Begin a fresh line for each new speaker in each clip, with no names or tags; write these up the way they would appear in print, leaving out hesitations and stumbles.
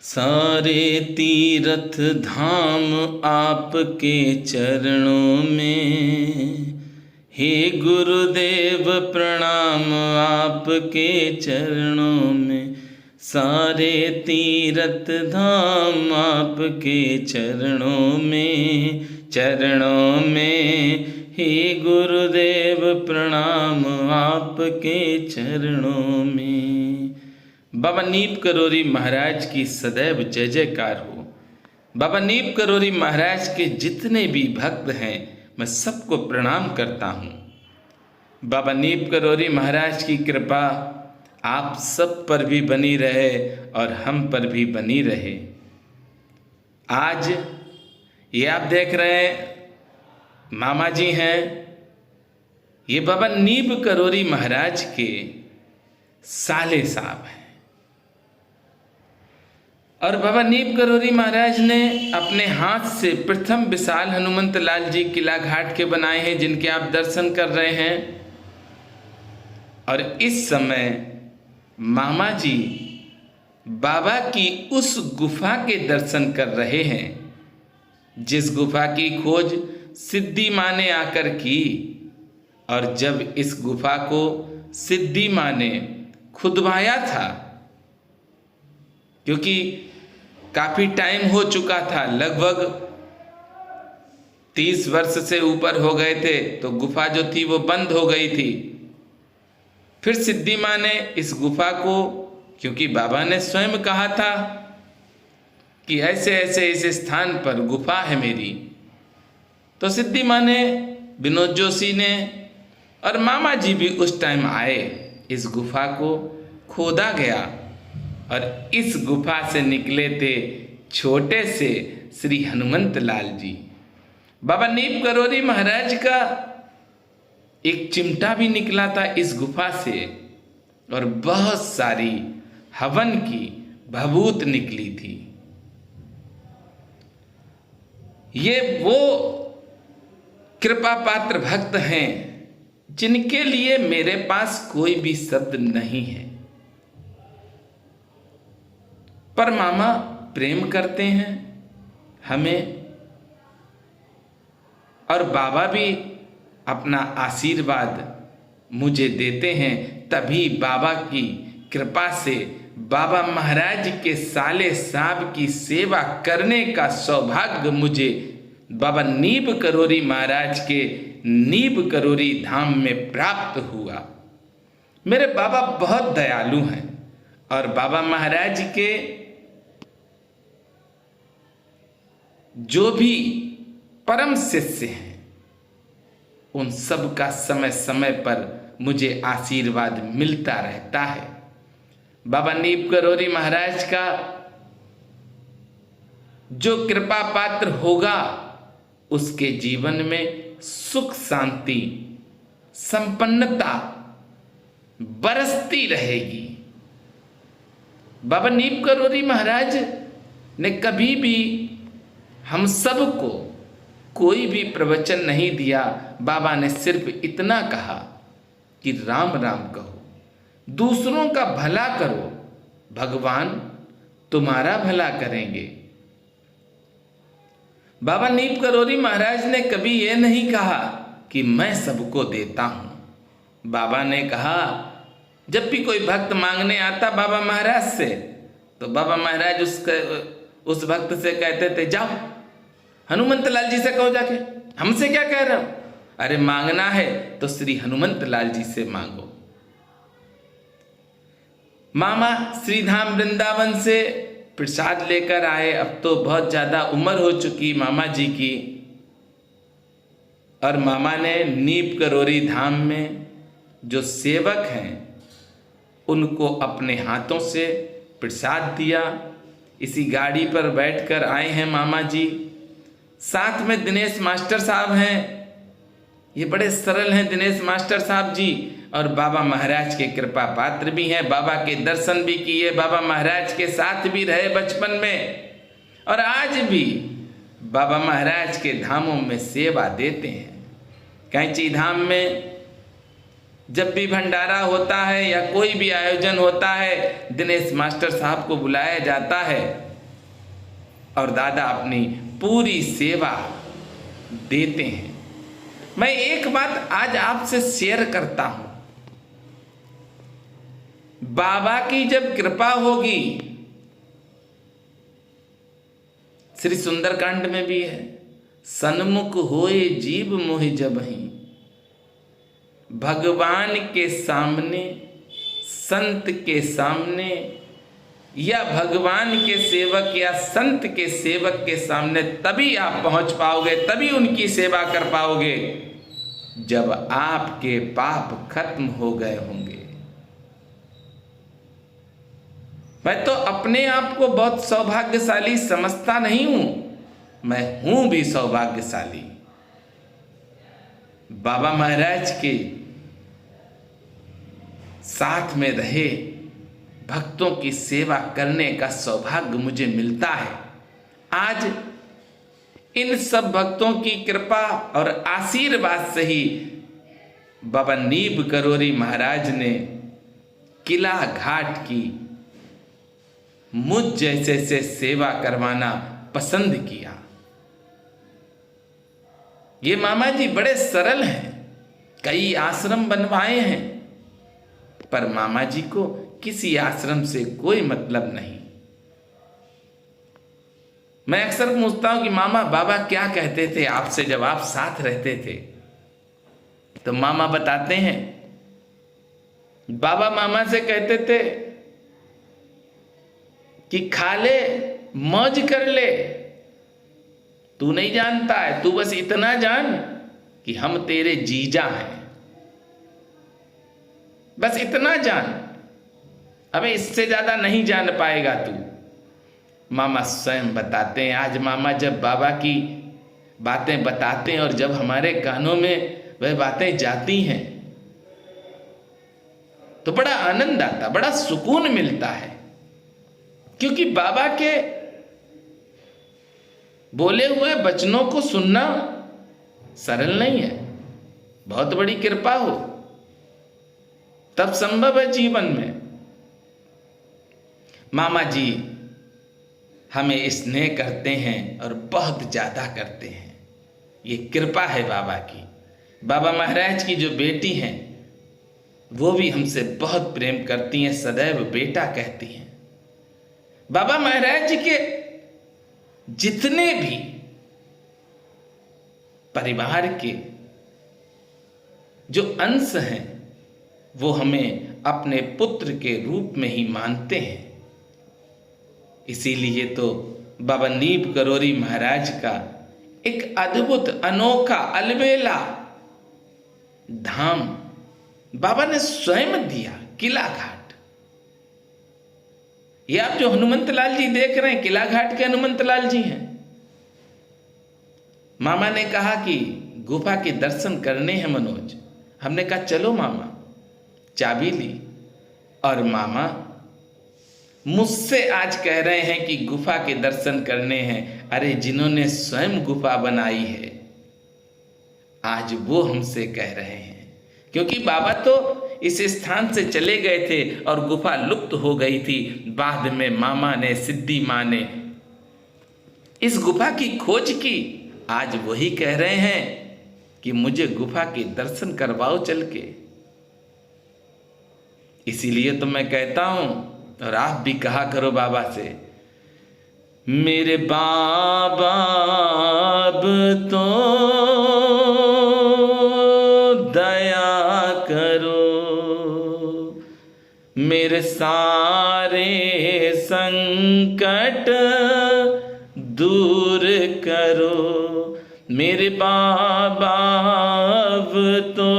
सारे तीर्थ धाम आपके चरणों में, हे गुरुदेव प्रणाम आपके चरणों में। सारे तीर्थ धाम आपके चरणों में, हे गुरुदेव प्रणाम आपके चरणों में। बाबा नीप करोरी महाराज की सदैव जय जयकार हो। बाबा नीप करोरी महाराज के जितने भी भक्त हैं मैं सबको प्रणाम करता हूँ। बाबा नीप करोरी महाराज की कृपा आप सब पर भी बनी रहे और हम पर भी बनी रहे। आज ये आप देख रहे हैं मामा जी हैं, ये बाबा नीप करोरी महाराज के साले साहब हैं। और बाबा नीप करोरी महाराज ने अपने हाथ से प्रथम विशाल हनुमंत लाल जी किला घाट के बनाए हैं, जिनके आप दर्शन कर रहे हैं। और इस समय मामा जी बाबा की उस गुफा के दर्शन कर रहे हैं जिस गुफा की खोज सिद्धि माँ ने आकर की। और जब इस गुफा को सिद्धि माँ ने खुदवाया था, क्योंकि काफ़ी टाइम हो चुका था, लगभग 30 वर्ष से ऊपर हो गए थे, तो गुफा जो थी वो बंद हो गई थी। फिर सिद्धि माँ ने इस गुफा को, क्योंकि बाबा ने स्वयं कहा था कि ऐसे ऐसे इस स्थान पर गुफा है मेरी, तो सिद्धि माँ ने, विनोद जोशी ने और मामा जी भी उस टाइम आए। इस गुफा को खोदा गया और इस गुफा से निकले थे छोटे से श्री हनुमंत लाल जी। बाबा नीप करोरी महाराज का एक चिमटा भी निकला था इस गुफा से, और बहुत सारी हवन की भभूत निकली थी। ये वो कृपा पात्र भक्त हैं जिनके लिए मेरे पास कोई भी शब्द नहीं है। पर मामा प्रेम करते हैं हमें, और बाबा भी अपना आशीर्वाद मुझे देते हैं। तभी बाबा की कृपा से बाबा महाराज के साले साहब की सेवा करने का सौभाग्य मुझे बाबा नीप करोरी महाराज के नीप करोरी धाम में प्राप्त हुआ। मेरे बाबा बहुत दयालु हैं, और बाबा महाराज के जो भी परम शिष्य हैं उन सब का समय समय पर मुझे आशीर्वाद मिलता रहता है। बाबा नीप करोरी महाराज का जो कृपा पात्र होगा उसके जीवन में सुख शांति संपन्नता बरसती रहेगी। बाबा नीप करोरी महाराज ने कभी भी हम सबको कोई भी प्रवचन नहीं दिया। बाबा ने सिर्फ इतना कहा कि राम राम कहो, दूसरों का भला करो, भगवान तुम्हारा भला करेंगे। बाबा नीप करोरी महाराज ने कभी ये नहीं कहा कि मैं सबको देता हूं। बाबा ने कहा, जब भी कोई भक्त मांगने आता बाबा महाराज से, तो बाबा महाराज उस भक्त से कहते थे, जाओ हनुमंत लाल जी से कहो जाके, हमसे क्या कह रहे हो? अरे मांगना है तो श्री हनुमंत लाल जी से मांगो। मामा श्रीधाम वृंदावन से प्रसाद लेकर आए। अब तो बहुत ज्यादा उम्र हो चुकी मामा जी की, और मामा ने नीप करोरी धाम में जो सेवक हैं उनको अपने हाथों से प्रसाद दिया। इसी गाड़ी पर बैठकर आए हैं मामा जी। साथ में दिनेश मास्टर साहब हैं, ये बड़े सरल हैं दिनेश मास्टर साहब जी, और बाबा महाराज के कृपा पात्र भी हैं। बाबा के दर्शन भी किए, बाबा महाराज के साथ भी रहे बचपन में, और आज भी बाबा महाराज के धामों में सेवा देते हैं। कैंची धाम में जब भी भंडारा होता है या कोई भी आयोजन होता है, दिनेश मास्टर साहब को बुलाया जाता है और दादा अपनी पूरी सेवा देते हैं। मैं एक बात आज आपसे शेयर करता हूं, बाबा की जब कृपा होगी, श्री सुंदरकांड में भी है, सन्मुख होए जीव मोहि जबहि, भगवान के सामने, संत के सामने, या भगवान के सेवक या संत के सेवक के सामने तभी आप पहुंच पाओगे, तभी उनकी सेवा कर पाओगे जब आपके पाप खत्म हो गए होंगे। मैं तो अपने आप को बहुत सौभाग्यशाली समझता नहीं हूं, मैं हूं भी सौभाग्यशाली। बाबा महाराज के साथ में रहे भक्तों की सेवा करने का सौभाग्य मुझे मिलता है। आज इन सब भक्तों की कृपा और आशीर्वाद से ही बाबा नीब करोरी महाराज ने किला घाट की मुझ जैसे से सेवा करवाना पसंद किया। ये मामा जी बड़े सरल हैं, कई आश्रम बनवाए हैं, पर मामा जी को किसी आश्रम से कोई मतलब नहीं। मैं अक्सर पूछता हूं कि मामा बाबा क्या कहते थे आपसे जब आप साथ रहते थे, तो मामा बताते हैं, बाबा मामा से कहते थे कि खा ले, मौज कर ले, तू नहीं जानता है, तू बस इतना जान कि हम तेरे जीजा हैं, बस इतना जान, अबे इससे ज्यादा नहीं जान पाएगा तू। मामा स्वयं बताते हैं, आज मामा जब बाबा की बातें बताते हैं और जब हमारे कानों में वह बातें जाती हैं तो बड़ा आनंद आता, बड़ा सुकून मिलता है, क्योंकि बाबा के बोले हुए वचनों को सुनना सरल नहीं है। बहुत बड़ी कृपा हो तब संभव है जीवन में। मामा जी हमें स्नेह करते हैं और बहुत ज्यादा करते हैं, ये कृपा है बाबा की। बाबा महाराज की जो बेटी हैं वो भी हमसे बहुत प्रेम करती हैं, सदैव बेटा कहती हैं। बाबा महाराज जी के जितने भी परिवार के जो अंश हैं वो हमें अपने पुत्र के रूप में ही मानते हैं। इसीलिए तो बाबा नीब करोरी महाराज का एक अद्भुत अनोखा अलबेला धाम बाबा ने स्वयं दिया, किला घाट। ये आप जो हनुमंत लाल जी देख रहे हैं, किला घाट के हनुमंत लाल जी हैं। मामा ने कहा कि गुफा के दर्शन करने हैं मनोज। हमने कहा चलो मामा। चाबी ली और मामा मुझसे आज कह रहे हैं कि गुफा के दर्शन करने हैं। अरे जिन्होंने स्वयं गुफा बनाई है आज वो हमसे कह रहे हैं, क्योंकि बाबा तो इस स्थान से चले गए थे और गुफा लुप्त हो गई थी। बाद में मामा ने, सिद्धि माँ ने इस गुफा की खोज की। आज वही कह रहे हैं कि मुझे गुफा के दर्शन करवाओ चल के। इसीलिए तो मैं कहता हूं और आप भी कहा करो बाबा से, मेरे बाबा अब तो दया करो, मेरे सारे संकट दूर करो। मेरे बाबा अब तो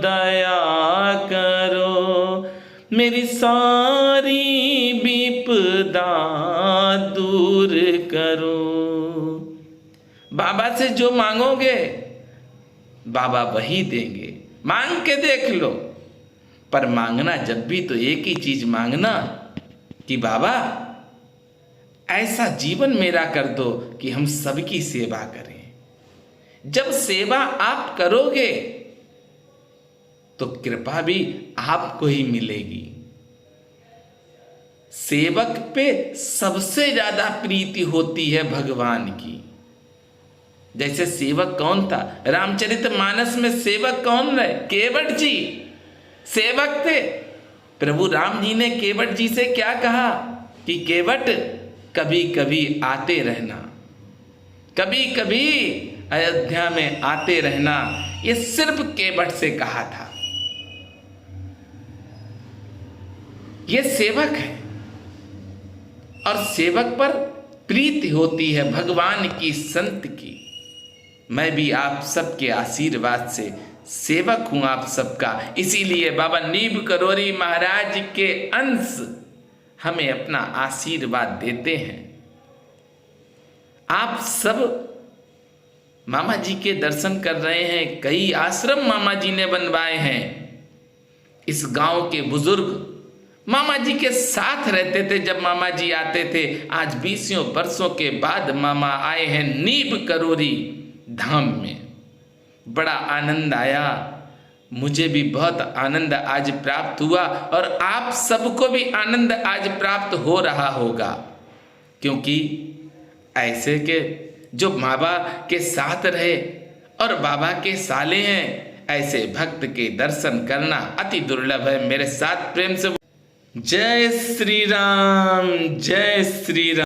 दया करो, मेरी सारी विपदा दूर करो। बाबा से जो मांगोगे बाबा वही देंगे। मांग के देख लो, पर मांगना जब भी तो एक ही चीज मांगना कि बाबा ऐसा जीवन मेरा कर दो कि हम सबकी सेवा करें। जब सेवा आप करोगे तो कृपा भी आपको ही मिलेगी। सेवक पे सबसे ज्यादा प्रीति होती है भगवान की। जैसे सेवक कौन था, रामचरितमानस में सेवक कौन रहे? केवट जी सेवक थे। प्रभु राम जी ने केवट जी से क्या कहा कि केवट कभी कभी आते रहना, कभी कभी अयोध्या में आते रहना। ये सिर्फ केवट से कहा था। ये सेवक है और सेवक पर प्रीति होती है भगवान की, संत की। मैं भी आप सबके आशीर्वाद से सेवक हूं आप सबका। इसीलिए बाबा नीब करोरी महाराज के अंश हमें अपना आशीर्वाद देते हैं। आप सब मामा जी के दर्शन कर रहे हैं। कई आश्रम मामा जी ने बनवाए हैं। इस गांव के बुजुर्ग मामा जी के साथ रहते थे जब मामा जी आते थे। आज 20 वर्षों के बाद मामा आए हैं नीब करोरी धाम में। बड़ा आनंद आया, मुझे भी बहुत आनंद आज प्राप्त हुआ और आप सबको भी आनंद आज प्राप्त हो रहा होगा, क्योंकि ऐसे के जो बाबा के साथ रहे और बाबा के साले हैं, ऐसे भक्त के दर्शन करना अति दुर्लभ है। मेरे साथ प्रेम से जय श्री राम, जय श्री राम।